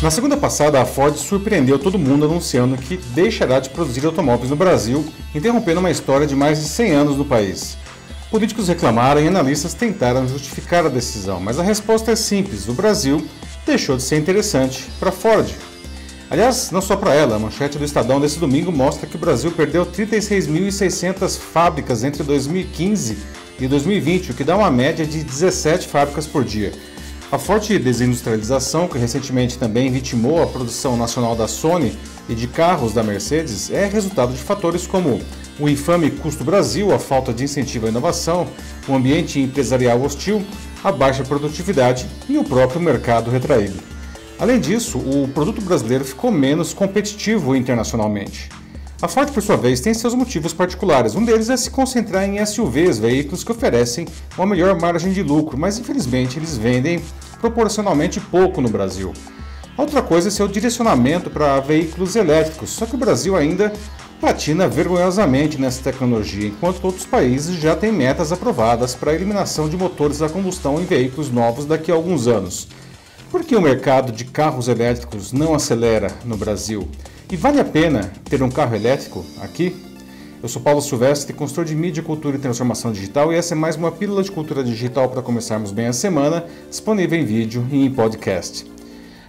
Na segunda passada, a Ford surpreendeu todo mundo anunciando que deixará de produzir automóveis no Brasil, interrompendo uma história de mais de 100 anos no país. Políticos reclamaram e analistas tentaram justificar a decisão, mas a resposta é simples: o Brasil deixou de ser interessante para a Ford. Aliás, não só para ela, a manchete do Estadão desse domingo mostra que o Brasil perdeu 36.600 fábricas entre 2015 e 2020, o que dá uma média de 17 fábricas por dia. A forte desindustrialização, que recentemente também vitimou a produção nacional da Sony e de carros da Mercedes, é resultado de fatores como o infame custo Brasil, a falta de incentivo à inovação, o ambiente empresarial hostil, a baixa produtividade e o próprio mercado retraído. Além disso, o produto brasileiro ficou menos competitivo internacionalmente. A Ford, por sua vez, tem seus motivos particulares. Um deles é se concentrar em SUVs, veículos que oferecem uma melhor margem de lucro, mas infelizmente eles vendem proporcionalmente pouco no Brasil. Outra coisa é seu direcionamento para veículos elétricos, só que o Brasil ainda patina vergonhosamente nessa tecnologia, enquanto outros países já têm metas aprovadas para a eliminação de motores a combustão em veículos novos daqui a alguns anos. Por que o mercado de carros elétricos não acelera no Brasil? E vale a pena ter um carro elétrico aqui? Eu sou Paulo Silvestre, consultor de mídia, cultura e transformação digital, e essa é mais uma pílula de cultura digital para começarmos bem a semana, disponível em vídeo e em podcast.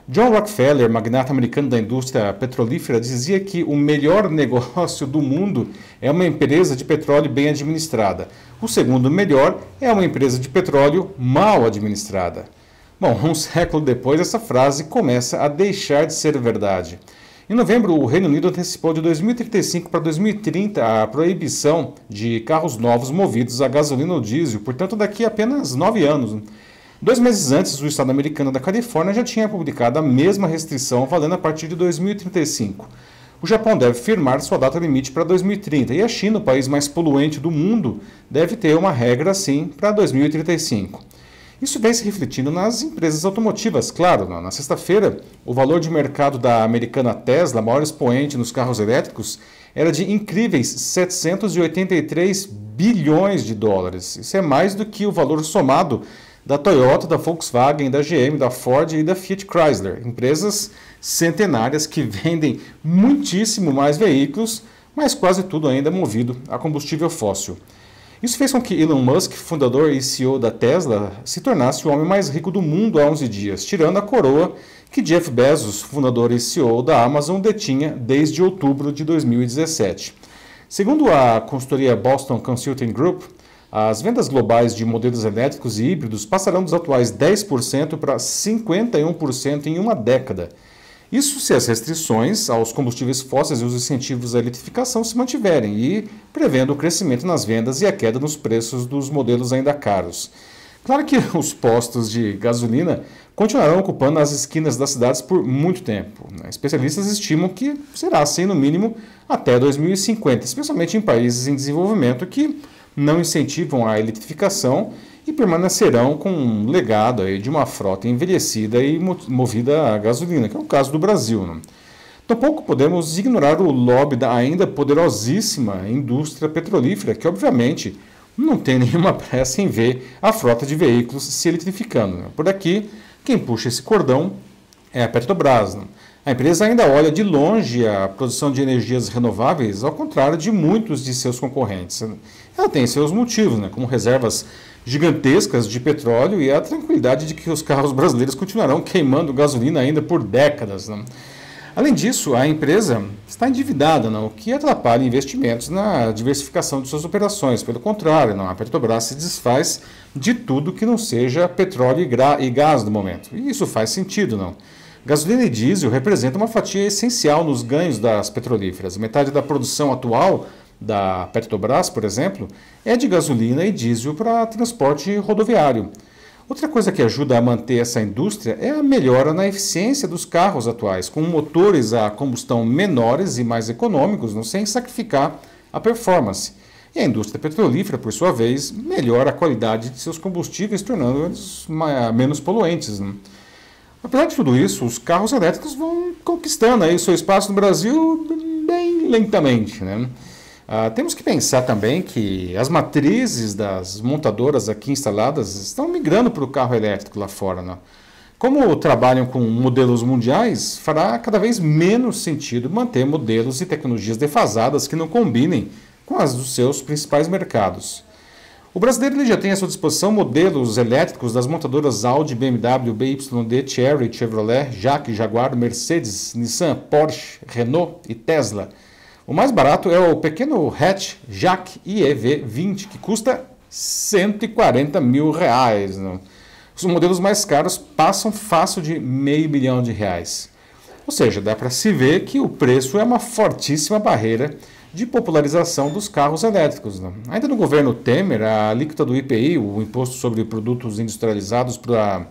John Rockefeller, magnata americano da indústria petrolífera, dizia que o melhor negócio do mundo é uma empresa de petróleo bem administrada. O segundo melhor é uma empresa de petróleo mal administrada. Bom, um século depois, essa frase começa a deixar de ser verdade. Em novembro, o Reino Unido antecipou de 2035 para 2030 a proibição de carros novos movidos a gasolina ou diesel, portanto daqui a apenas 9 anos. 2 meses antes, o estado americano da Califórnia já tinha publicado a mesma restrição, valendo a partir de 2035. O Japão deve firmar sua data limite para 2030 e a China, o país mais poluente do mundo, deve ter uma regra assim para 2035. Isso vem se refletindo nas empresas automotivas. Claro, na sexta-feira, o valor de mercado da americana Tesla, maior expoente nos carros elétricos, era de incríveis 783 bilhões de dólares. Isso é mais do que o valor somado da Toyota, da Volkswagen, da GM, da Ford e da Fiat Chrysler, empresas centenárias que vendem muitíssimo mais veículos, mas quase tudo ainda movido a combustível fóssil. Isso fez com que Elon Musk, fundador e CEO da Tesla, se tornasse o homem mais rico do mundo há 11 dias, tirando a coroa que Jeff Bezos, fundador e CEO da Amazon, detinha desde outubro de 2017. Segundo a consultoria Boston Consulting Group, as vendas globais de modelos elétricos e híbridos passarão dos atuais 10% para 51% em uma década. Isso se as restrições aos combustíveis fósseis e os incentivos à eletrificação se mantiverem e prevendo o crescimento nas vendas e a queda nos preços dos modelos ainda caros. Claro que os postos de gasolina continuarão ocupando as esquinas das cidades por muito tempo. Especialistas estimam que será assim no mínimo até 2050, especialmente em países em desenvolvimento que não incentivam a eletrificação e permanecerão com um legado aí de uma frota envelhecida e movida a gasolina, que é o caso do Brasil. Tampouco podemos ignorar o lobby da ainda poderosíssima indústria petrolífera, que obviamente não tem nenhuma pressa em ver a frota de veículos se eletrificando. Por aqui, quem puxa esse cordão é a Petrobras. A empresa ainda olha de longe a produção de energias renováveis, ao contrário de muitos de seus concorrentes. Ela tem seus motivos, como reservas gigantescas de petróleo e a tranquilidade de que os carros brasileiros continuarão queimando gasolina ainda por décadas. Além disso, a empresa está endividada, o que atrapalha investimentos na diversificação de suas operações. Pelo contrário, a Petrobras se desfaz de tudo que não seja petróleo e gás no momento. E isso faz sentido, Gasolina e diesel representam uma fatia essencial nos ganhos das petrolíferas. Metade da produção atual da Petrobras, por exemplo, é de gasolina e diesel para transporte rodoviário. Outra coisa que ajuda a manter essa indústria é a melhora na eficiência dos carros atuais, com motores a combustão menores e mais econômicos, sem sacrificar a performance. E a indústria petrolífera, por sua vez, melhora a qualidade de seus combustíveis, tornando-os menos poluentes. Apesar de tudo isso, os carros elétricos vão conquistando aí seu espaço no Brasil bem lentamente, Temos que pensar também que as matrizes das montadoras aqui instaladas estão migrando para o carro elétrico lá fora, Como trabalham com modelos mundiais, fará cada vez menos sentido manter modelos e tecnologias defasadas que não combinem com as dos seus principais mercados. O brasileiro ele já tem à sua disposição modelos elétricos das montadoras Audi, BMW, BYD, Chery, Chevrolet, Jaque, Jaguar, Mercedes, Nissan, Porsche, Renault e Tesla. O mais barato é o pequeno hatch Jaque EV20, que custa R$140 mil. Os modelos mais caros passam fácil de R$500 milhão. Ou seja, dá para se ver que o preço é uma fortíssima barreira de popularização dos carros elétricos. Ainda no governo Temer, a alíquota do IPI, o Imposto sobre Produtos Industrializados para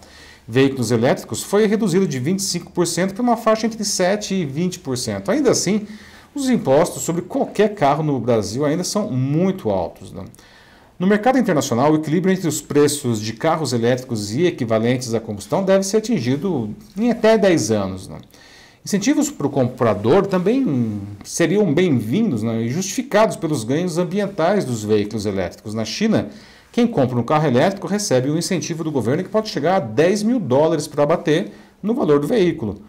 Veículos Elétricos, foi reduzida de 25% para uma faixa entre 7% e 20%. Ainda assim, os impostos sobre qualquer carro no Brasil ainda são muito altos. No mercado internacional, o equilíbrio entre os preços de carros elétricos e equivalentes à combustão deve ser atingido em até 10 anos. Incentivos para o comprador também seriam bem-vindos e justificados pelos ganhos ambientais dos veículos elétricos. Na China, quem compra um carro elétrico recebe um incentivo do governo que pode chegar a $10 mil para abater no valor do veículo.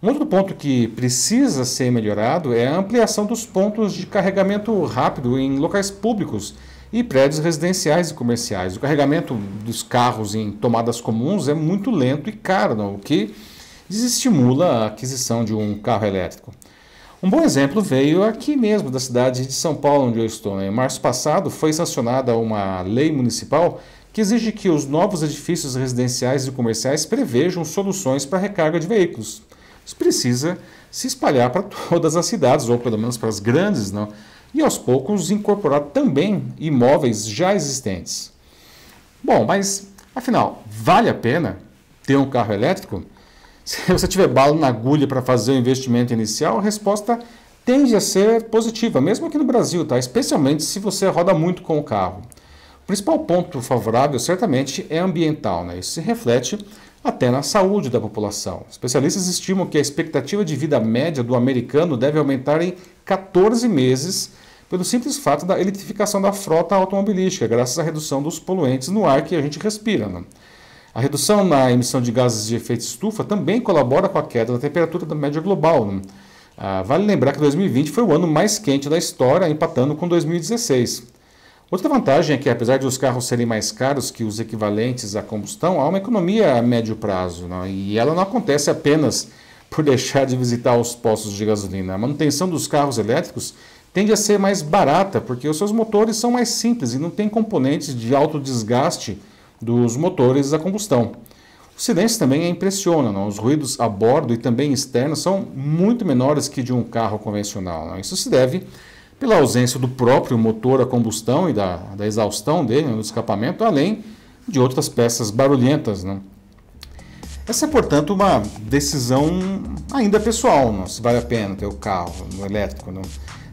Um outro ponto que precisa ser melhorado é a ampliação dos pontos de carregamento rápido em locais públicos e prédios residenciais e comerciais. O carregamento dos carros em tomadas comuns é muito lento e caro, o que desestimula a aquisição de um carro elétrico. Um bom exemplo veio aqui mesmo da cidade de São Paulo, onde eu estou. Em março passado foi sancionada uma lei municipal que exige que os novos edifícios residenciais e comerciais prevejam soluções para recarga de veículos. Isso precisa se espalhar para todas as cidades, ou pelo menos para as grandes, e aos poucos incorporar também imóveis já existentes. Bom, mas afinal, vale a pena ter um carro elétrico? Se você tiver bala na agulha para fazer o investimento inicial, a resposta tende a ser positiva, mesmo aqui no Brasil, especialmente se você roda muito com o carro. O principal ponto favorável certamente é ambiental, Isso se reflete até na saúde da população. Especialistas estimam que a expectativa de vida média do americano deve aumentar em 14 meses pelo simples fato da eletrificação da frota automobilística, graças à redução dos poluentes no ar que a gente respira. A redução na emissão de gases de efeito estufa também colabora com a queda da temperatura da média global. Vale lembrar que 2020 foi o ano mais quente da história, empatando com 2016. Outra vantagem é que, apesar de os carros serem mais caros que os equivalentes à combustão, há uma economia a médio prazo, e ela não acontece apenas por deixar de visitar os postos de gasolina. A manutenção dos carros elétricos tende a ser mais barata, porque os seus motores são mais simples e não têm componentes de alto desgaste dos motores a combustão. O silêncio também impressiona, os ruídos a bordo e também externos são muito menores que de um carro convencional. Isso se deve pela ausência do próprio motor a combustão e da exaustão dele, no escapamento, além de outras peças barulhentas. Essa é, portanto, uma decisão ainda pessoal, se vale a pena ter o carro elétrico.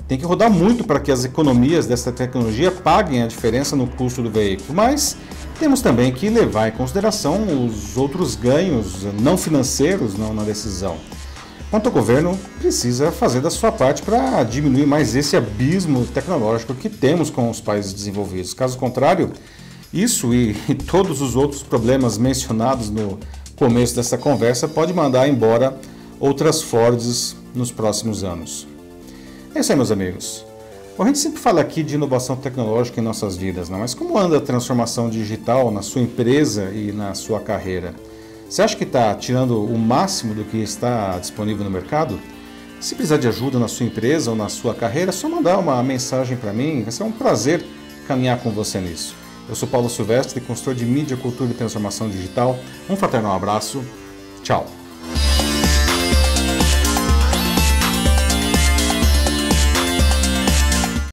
Tem que rodar muito para que as economias dessa tecnologia paguem a diferença no custo do veículo, mas temos também que levar em consideração os outros ganhos não financeiros na decisão. Quanto ao governo, precisa fazer da sua parte para diminuir mais esse abismo tecnológico que temos com os países desenvolvidos. Caso contrário, isso e todos os outros problemas mencionados no começo dessa conversa pode mandar embora outras Fords nos próximos anos. É isso aí, meus amigos. Bom, a gente sempre fala aqui de inovação tecnológica em nossas vidas, mas como anda a transformação digital na sua empresa e na sua carreira? Você acha que está tirando o máximo do que está disponível no mercado? Se precisar de ajuda na sua empresa ou na sua carreira, é só mandar uma mensagem para mim, vai ser um prazer caminhar com você nisso. Eu sou Paulo Silvestre, consultor de mídia, cultura e transformação digital. Um fraternal abraço. Tchau.